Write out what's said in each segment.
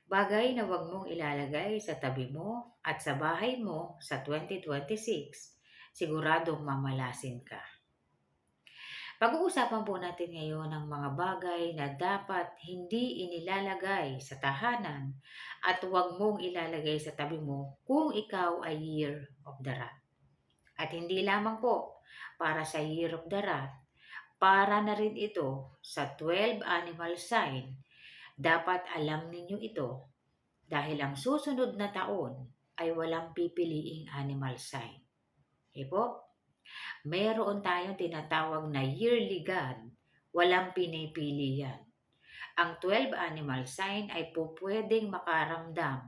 Bagay na wag mong ilalagay sa tabi mo at sa bahay mo sa 2026. Siguradong mamalasin ka. Pag-uusapan po natin ngayon ang mga bagay na dapat hindi inilalagay sa tahanan at huwag mong ilalagay sa tabi mo kung ikaw ay Year of the Rat. At hindi lamang po para sa Year of the Rat, para na rin ito sa 12 animal sign. Dapat alam ninyo ito dahil ang susunod na taon ay walang pipiliing animal sign. Okay po? Meron tayong tinatawag na yearly god. Walang pinipili yan. Ang 12 animal sign ay po pwedeng makaramdam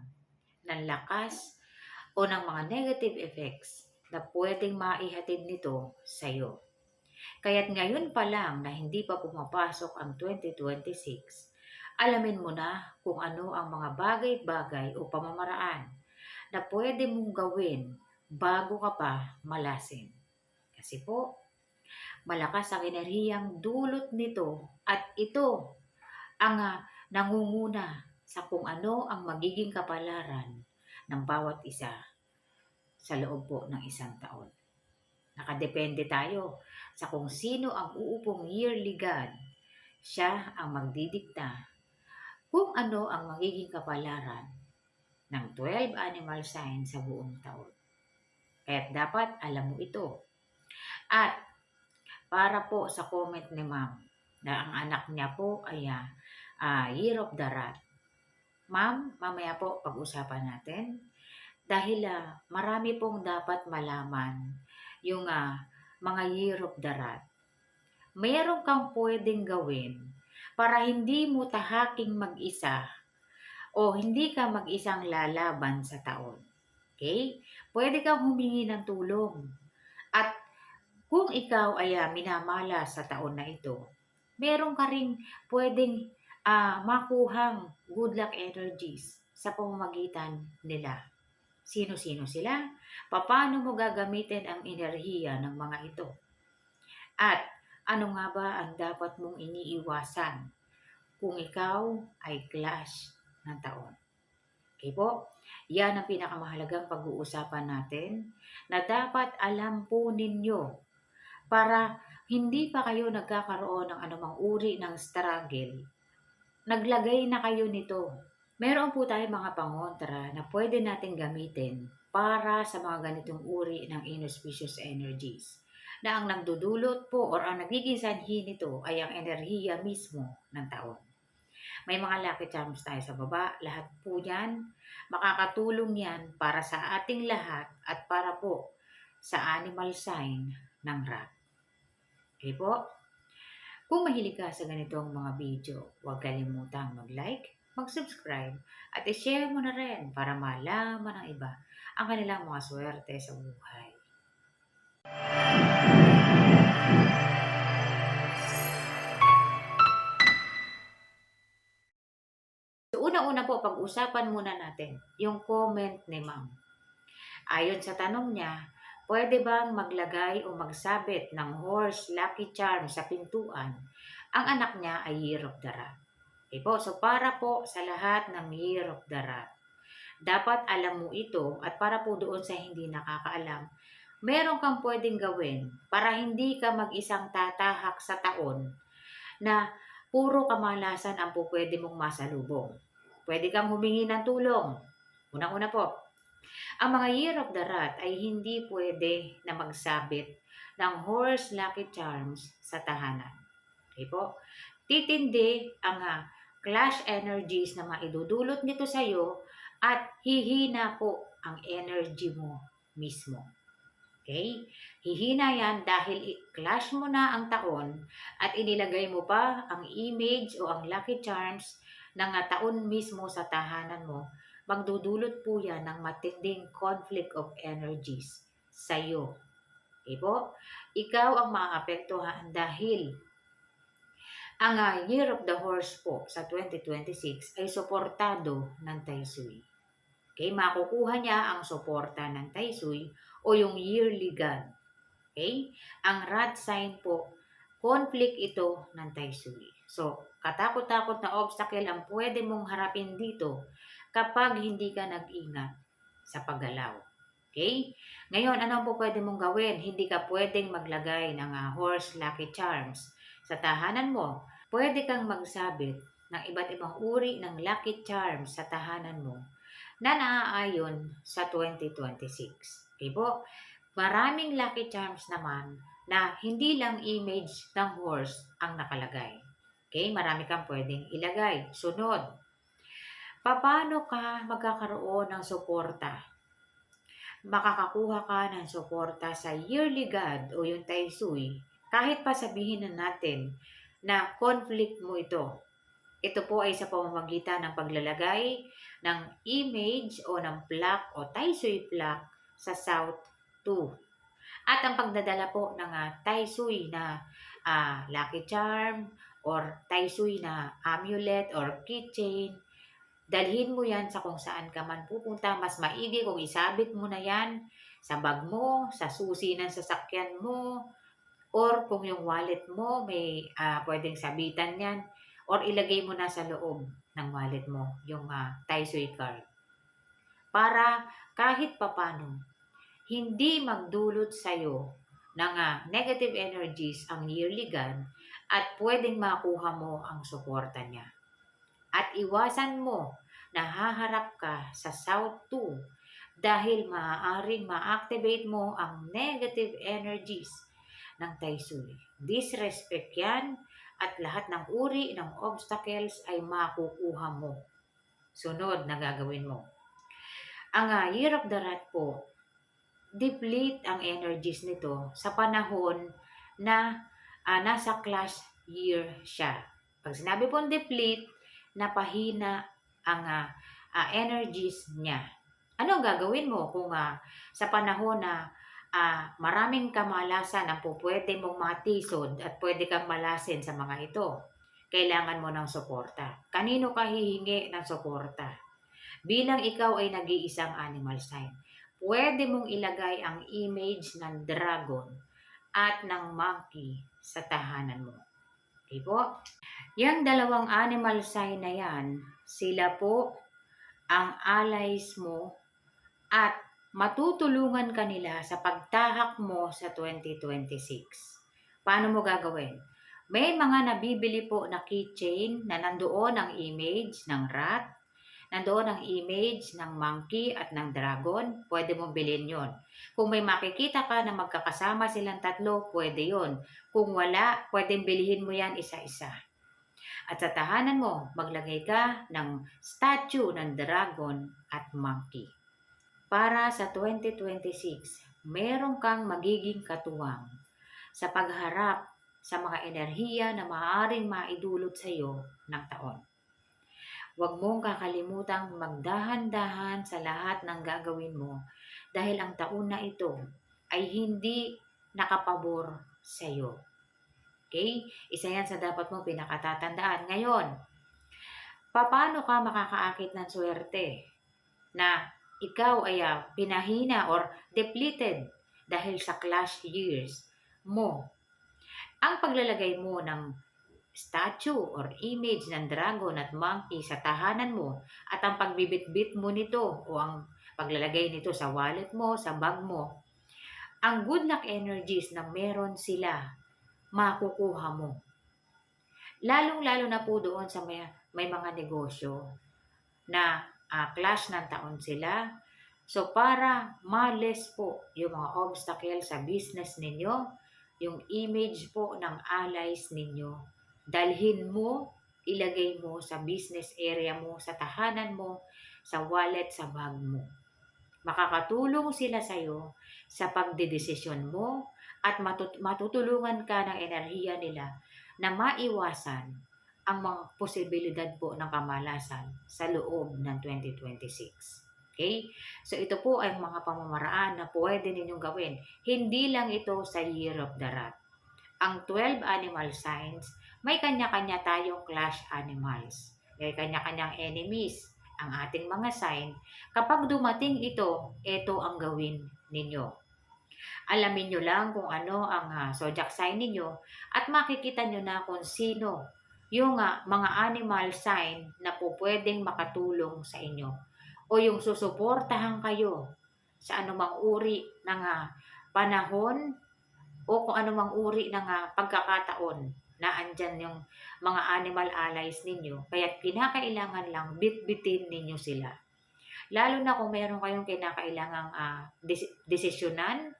ng lakas o ng mga negative effects na pwedeng maihatid nito sa iyo. Kaya't ngayon pa lang na hindi pa pumapasok ang 2026, alamin mo na kung ano ang mga bagay-bagay o pamamaraan na pwede mong gawin bago ka pa malasin. Kasi po, malakas ang enerhiyang dulot nito at ito ang nangunguna sa kung ano ang magiging kapalaran ng bawat isa sa loob po ng isang taon. Nakadepende tayo sa kung sino ang uupong yearly god. Siya ang magdidikta kung ano ang magiging kapalaran ng 12 animal signs sa buong taon. Kaya't dapat alam mo ito. At para po sa comment ni ma'am na ang anak niya po ay Year of the Rat. Ma'am, mamaya po pag-usapan natin dahil marami pong dapat malaman yung mga Year of the Rat. Mayroon kang pwedeng gawin para hindi mo tahaking mag-isa o hindi ka mag-isang lalaban sa taon. Okay? Pwede kang humingi ng tulong. At kung ikaw ay minamala sa taon na ito, meron ka rin pwedeng makuhang good luck energies sa pamamagitan nila. Sino-sino sila? Paano mo gagamitin ang enerhiya ng mga ito? At ano nga ba ang dapat mong iniiwasan kung ikaw ay clash ng taon? Okay po? Yan ang pinakamahalagang pag-uusapan natin na dapat alam po ninyo para hindi pa kayo nagkakaroon ng anumang uri ng struggle. Naglagay na kayo nito. Meron po tayong mga pangontra na pwede natin gamitin para sa mga ganitong uri ng inauspicious energies na ang nagdudulot po or ang nagiging sanhi nito ay ang enerhiya mismo ng taon. May mga lucky charms tayo sa baba. Lahat po yan, makakatulong yan para sa ating lahat at para po sa animal sign ng rat. Okay po? Kung mahilig ka sa ganitong mga video, huwag kalimutang mag-like, mag-subscribe, at i-share mo na rin para malaman ng iba ang kanilang mga swerte sa buhay. So, una-una po, pag-usapan muna natin yung comment ni ma'am. Ayon sa tanong niya, pwede bang maglagay o magsabit ng horse lucky charm sa pintuan? Ang anak niya ay Year of the Rat. Okay po, so para po sa lahat ng Year of the Rat, dapat alam mo ito at para po doon sa hindi nakakaalam, meron kang pwedeng gawin para hindi ka mag-isang tatahak sa taon na puro kamalasan ang po pwede mong masalubong. Pwede kang humingi ng tulong. Unang-una po, ang mga Year of the Rat ay hindi pwede na magsabit ng horse lucky charms sa tahanan. Okay po? Titindi ang clash energies na maidudulot nito sa iyo at hihina po ang energy mo mismo. Okay? Hihina yan dahil clash mo na ang taon at inilagay mo pa ang image o ang lucky charms ng taon mismo sa tahanan mo. Magdudulot po yan ng matinding conflict of energies sa iyo. Okay po? Ikaw ang maapektuhan dahil ang Year of the Horse po sa 2026 ay suportado ng Tai Sui. Okay, makukuha niya ang suporta ng Tai Sui o yung yearly god. Okay? Ang rat sign po, conflict ito ng Tai Sui. So, katakot-takot na obstacle ang pwede mong harapin dito kapag hindi ka nag-ingat sa paggalaw. Okay? Ngayon, ano po pwede mong gawin? Hindi ka pwedeng maglagay ng horse lucky charms sa tahanan mo. Pwede kang magsabit ng iba't ibang uri ng lucky charms sa tahanan mo na naaayon sa 2026. Okay po? Maraming lucky charms naman na hindi lang image ng horse ang nakalagay. Okay? Marami kang pwedeng ilagay. Sunod, paano ka magkakaroon ng suporta? Makakakuha ka ng suporta sa yearly God o yung Tai Sui kahit pa sabihin na natin na conflict mo ito. Ito po ay sa pamamagitan ng paglalagay ng image o ng plaque o Tai Sui plaque sa South 2. At ang pagdadala po ng Tai Sui na lucky charm or Tai Sui na amulet or keychain, dalhin mo yan sa kung saan ka man pupunta. Mas maigi kung isabit mo na yan sa bag mo, sa susi ng sasakyan mo, or kung yung wallet mo may pwedeng sabitan yan, or ilagay mo na sa loob ng wallet mo yung Tai Sui card. Para kahit papano, hindi magdulot sa'yo ng negative energies ang yearly God at pwedeng makuha mo ang suporta niya. At iwasan mo na haharap ka sa South 2 dahil maaaring ma-activate mo ang negative energies ng Tai Sui. Disrespect yan at lahat ng uri ng obstacles ay makukuha mo. Sunod na gagawin mo. Ang Year of the Rat po, deplete ang energies nito sa panahon na nasa clash year siya. Pag sinabi pong deplete, napahina ang energies niya. Ano ang gagawin mo kung sa panahon na maraming kamalasan ang pwede mong matisod at pwede kang malasin sa mga ito? Kailangan mo ng suporta. Kanino ka hihingi ng suporta? Bilang ikaw ay nag-iisang animal sign, pwede mong ilagay ang image ng dragon at ng monkey sa tahanan mo. Okay po? Yang dalawang animal sign na yan, sila po ang allies mo at matutulungan kanila sa pagtahak mo sa 2026. Paano mo gagawin? May mga nabibili po na keychain na nandoon ang image ng rat, nandoon ang image ng monkey at ng dragon, pwede mong bilhin yon. Kung may makikita ka na magkakasama silang tatlo, pwede yon. Kung wala, pwedeng bilhin mo yan isa-isa. At sa tahanan mo, maglagay ka ng statue ng dragon at monkey. Para sa 2026, meron kang magiging katuwang sa pagharap sa mga enerhiya na maaaring maidulot sa iyo ng taon. Huwag mong kakalimutang magdahan-dahan sa lahat ng gagawin mo dahil ang taon na ito ay hindi nakapabor sa iyo. Okay? Isa yan sa dapat mong pinakatatandaan. Ngayon, paano ka makakaakit ng swerte na ikaw ay pinahina or depleted dahil sa clash years mo? Ang paglalagay mo ng statue or image ng dragon at monkey sa tahanan mo at ang pagbibitbit mo nito o ang paglalagay nito sa wallet mo, sa bag mo, ang good luck energies na meron sila, makukuha mo. Lalong-lalo na po doon sa may mga negosyo na clash ng taon sila. So para ma-less po yung mga obstacle sa business ninyo, yung image po ng allies ninyo, dalhin mo, ilagay mo sa business area mo, sa tahanan mo, sa wallet, sa bag mo. Makakatulong sila sa iyo sa pagdedesisyon mo at matutulungan ka ng enerhiya nila na maiwasan ang mga posibilidad po ng kamalasan sa loob ng 2026. Okay? So ito po ay mga pamamaraan na pwede ninyong gawin. Hindi lang ito sa Year of the Rat. Ang 12 animal signs, may kanya-kanya tayong clash animals. May kanya-kanyang enemies ang ating mga sign. Kapag dumating ito ang gawin ninyo. Alamin nyo lang kung ano ang zodiac sign ninyo at makikita nyo na kung sino yung mga animal sign na po pwedeng makatulong sa inyo o yung susuportahan kayo sa anumang uri ng panahon o kung anumang uri ng pagkakataon na andyan yung mga animal allies ninyo. Kaya kinakailangan lang bitbitin ninyo sila. Lalo na kung meron kayong kinakailangang desisyonan,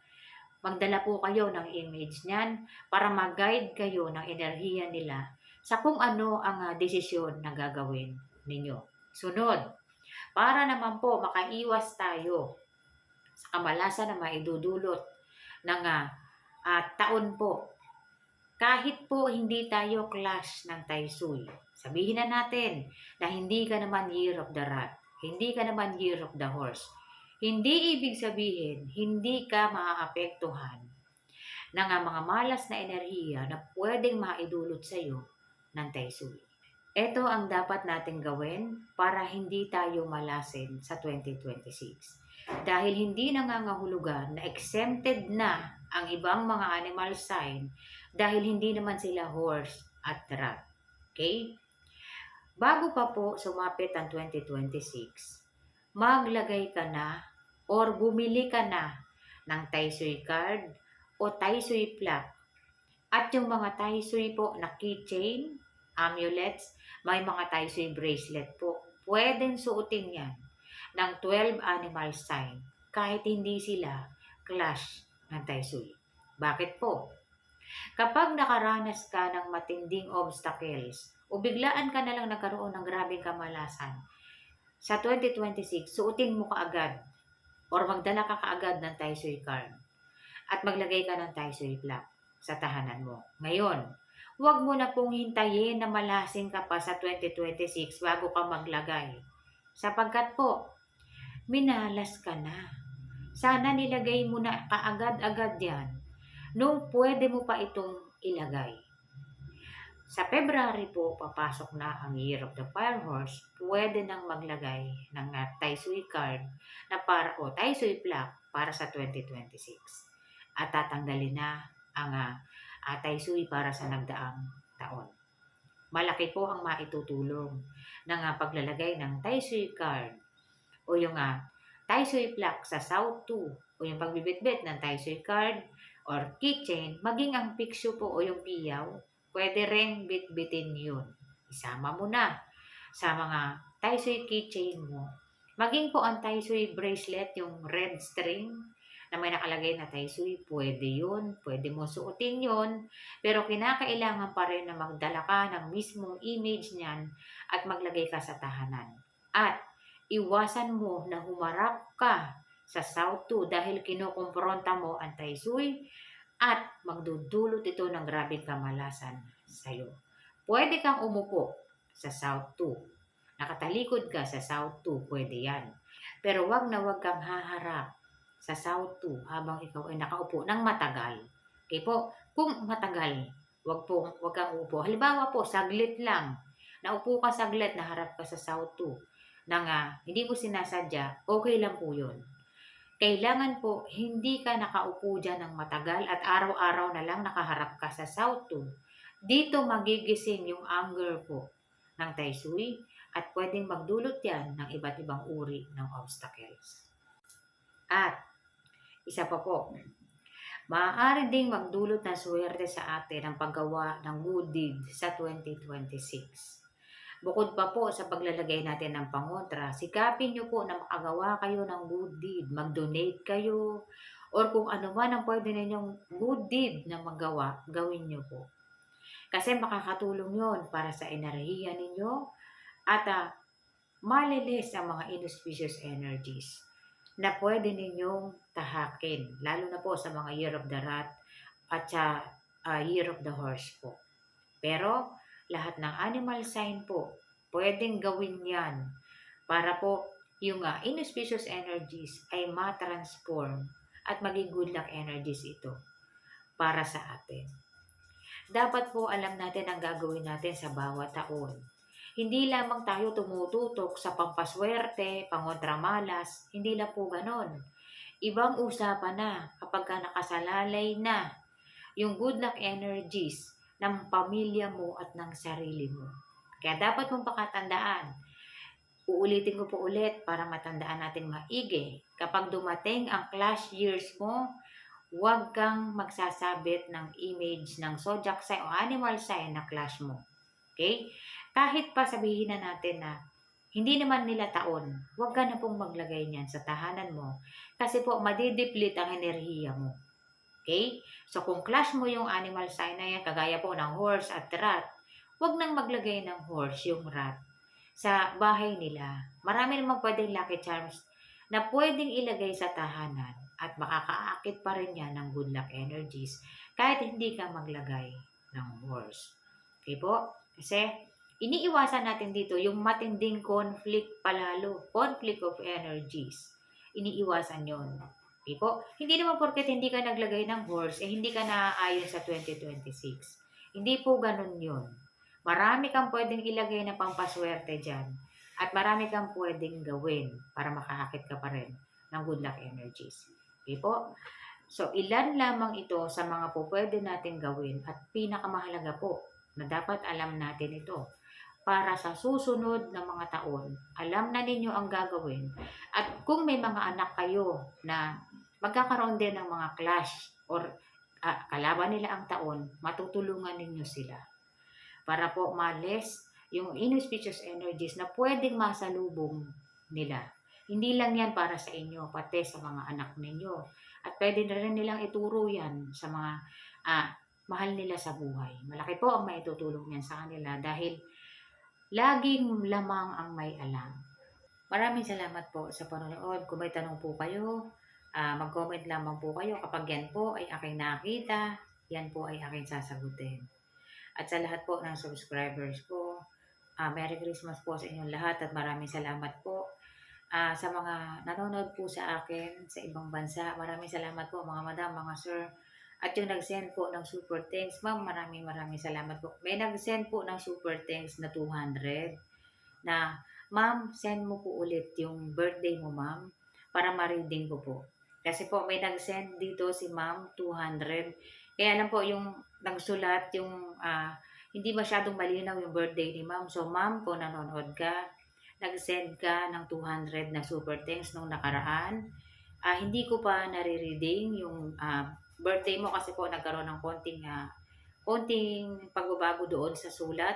magdala po kayo ng image niyan para mag-guide kayo ng enerhiya nila sa kung ano ang desisyon na gagawin ninyo. Sunod, para naman po makaiwas tayo sa kamalasan na maidudulot ng taon po. Kahit po hindi tayo clash ng Tai Sui, sabihin na natin na hindi ka naman Year of the Rat, hindi ka naman Year of the Horse. Hindi ibig sabihin, hindi ka maaapektuhan ng mga malas na enerhiya na pwedeng maidulot sa iyo ng Tai Sui. Ito ang dapat nating gawin para hindi tayo malasin sa 2026. Dahil hindi nangangahulugan na exempted na ang ibang mga animal sign dahil hindi naman sila horse at rat. Okay? Bago pa po sumapit ang 2026, maglagay ka na or bumili ka na ng Tai Sui card o Tai Sui plaque. At yung mga Tai Sui po na keychain, amulets, may mga Tai Sui bracelet po. Pwedeng suotin yan ng 12 animal sign kahit hindi sila clash ng Tai Sui. Bakit po? Kapag nakaranas ka ng matinding obstacles o biglaan ka na lang nagkaroon ng grabing kamalasan, sa 2026, suotin mo kaagad or magdala ka kaagad ng Tai Sui card at maglagay ka ng Tai Sui plaque sa tahanan mo. Ngayon, huwag mo na pong hintayin na malasing ka pa sa 2026 bago ka maglagay. Sapagkat po, minalas ka na. Sana nilagay mo na kaagad-agad yan nung pwede mo pa itong ilagay. Sa February po, papasok na ang Year of the Fire Horse, pwede nang maglagay ng Tai Sui card na para o Tai Sui plaque para sa 2026. At tatanggalin na ang Tai Sui para sa nagdaang taon. Malaki po ang maitutulong ng paglalagay ng Tai Sui card o yung Tai Sui plaque sa South 2 o yung pagbibitbit ng Tai Sui card or keychain, maging ang picture po o yung piyaw, pwede rin bitbitin yun. Isama mo na sa mga Tai Sui keychain mo. Maging po ang Tai Sui bracelet, yung red string na may nakalagay na Tai Sui, pwede yun. Pwede mo suotin yun. Pero kinakailangan pa rin na magdala ka ng mismong image niyan at maglagay ka sa tahanan. At iwasan mo na humarap ka sa South 2 dahil kinukumpronta mo ang Tai Sui at magdudulot ito ng grabing kamalasan sa iyo. Pwede kang umupo sa South 2. Nakatalikod ka sa South 2, pwede yan. Pero wag na wag kang haharap sa South 2 habang ikaw ay nakaupo ng matagal. Okay po, kung matagal, wag kang upo. Halimbawa po, saglit lang. Naupo ka saglit, naharap ka sa South 2 nang hindi mo sinasadya, okay lang po yun. Kailangan po, hindi ka nakaupo dyan ng matagal at araw-araw na lang nakaharap ka sa South 2. Dito magigising yung anger po ng Tai Sui at pwedeng magdulot yan ng iba't ibang uri ng obstacles. At isa pa po, maaari ding magdulot ng swerte sa atin ang paggawa ng good deed sa 2026. Bukod pa po sa paglalagay natin ng pangontra, sikapin nyo po na makagawa kayo ng good deed, mag-donate kayo, or kung ano man ang pwede ninyong good deed na magawa, gawin nyo po. Kasi makakatulong yon para sa enerhiya ninyo at malilis ang mga inauspicious energies na pwede ninyong tahakin, lalo na po sa mga Year of the Rat at sa Year of the Horse po. Pero, lahat ng animal sign po, pwedeng gawin yan para po yung inauspicious energies ay ma-transform at maging good luck energies ito para sa atin. Dapat po alam natin ang gagawin natin sa bawat taon. Hindi lamang tayo tumututok sa pampaswerte, pangontramalas, hindi lang po ganon. Ibang usapan na kapag nakasalalay na yung good luck energies ng pamilya mo at ng sarili mo. Kaya dapat mong pakatandaan, uulitin ko po ulit para matandaan natin maigi. Kapag dumating ang clash years mo, huwag kang magsasabit ng image ng zodiac sign o animal sign na clash mo. Okay? Kahit pa sabihin na natin na hindi naman nila taon, huwag ka na pong maglagay niyan sa tahanan mo kasi po madideplet ang enerhiya mo. Okay? So kung clash mo yung animal sign na yan, kagaya po ng horse at rat, huwag nang maglagay ng horse yung rat sa bahay nila. Marami namang pwedeng lucky charms na pwedeng ilagay sa tahanan at makakaakit pa rin yan ng good luck energies kahit hindi ka maglagay ng horse. Okay po? Kasi iniiwasan natin dito yung matinding conflict palalo, conflict of energies. Iniiwasan yon. Okay po? Hindi naman porket hindi ka naglagay ng horse, hindi ka naaayon sa 2026. Hindi po ganun yun. Marami kang pwedeng ilagay na pampaswerte dyan. At marami kang pwedeng gawin para makaakit ka pa rin ng good luck energies. Okay po? So, ilan lamang ito sa mga po pwede natin gawin at pinakamahalaga po na dapat alam natin ito para sa susunod na mga taon. Alam na ninyo ang gagawin at kung may mga anak kayo na magkakaroon din ng mga clash or kalaban nila ang taon, matutulungan ninyo sila para po malis yung inauspicious energies na pwedeng masalubong nila. Hindi lang yan para sa inyo, pati sa mga anak ninyo. At pwede na rin nilang ituro yan sa mga mahal nila sa buhay. Malaki po ang maitutulong yan sa kanila dahil laging lamang ang may alam. Maraming salamat po sa panonood. Kung may tanong po kayo, mag-comment lamang po kayo. Kapag yan po ay aking nakita, yan po ay aking sasagutin. At sa lahat po ng subscribers ko, Merry Christmas po sa inyong lahat at maraming salamat po. Sa mga nanonood po sa akin sa ibang bansa, maraming salamat po mga madam, mga sir. At yung nag-send po ng super thanks, ma'am, maraming salamat po. May nag-send po ng super thanks na 200 na, ma'am, send mo po ulit yung birthday mo, ma'am, para ma-reading ko po. Kasi po may nag-send dito si ma'am 200. Kaya lang po yung nagsulat yung hindi masyadong malinaw yung birthday ni ma'am. So ma'am, kung nanonood ka, nag-send ka ng 200 na super thanks nung nakaraan. Hindi ko pa nare-reading yung birthday mo kasi po nagkaroon ng konting pagbabago doon sa sulat.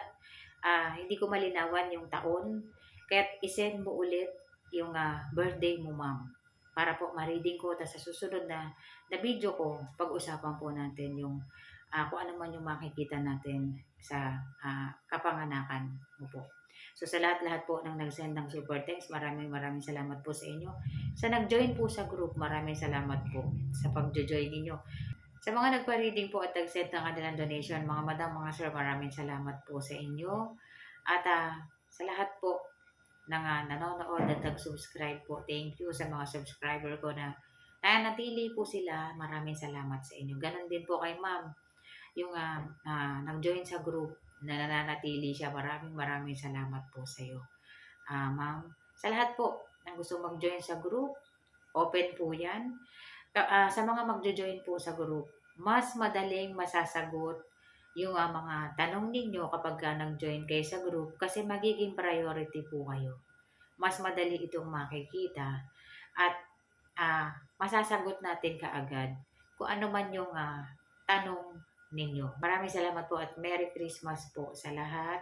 Hindi ko malinawan yung taon. Kaya isend mo ulit yung birthday mo, ma'am. Para po ma-reading ko. Tapos sa susunod na video ko, pag-usapan po natin yung kung ano man yung makikita natin sa kapanganakan mo po. So sa lahat-lahat po ng nag-send ng super thanks, maraming salamat po sa inyo. Sa nag-join po sa group, maraming salamat po sa pag-join ninyo. Sa mga nagpa-reading po at nag-send ng kanilang donation, mga madam, mga sir, maraming salamat po sa inyo. At sa lahat po ng nanonood at nag-subscribe po, thank you sa mga subscriber ko na nanatili po sila. Maraming salamat sa inyo. Ganon din po kay ma'am, yung nag-join sa group na nananatili siya. Maraming salamat po sa iyo. Ma'am, sa lahat po na gusto mag-join sa group, open po yan. Sa mga magjo-join po sa group, mas madaling masasagot yung mga tanong ninyo kapag nag-join kayo sa group kasi magiging priority po kayo. Mas madali itong makikita at masasagot natin kaagad kung ano man yung tanong ninyo. Maraming salamat po at Merry Christmas po sa lahat.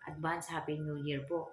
Advance Happy New Year po.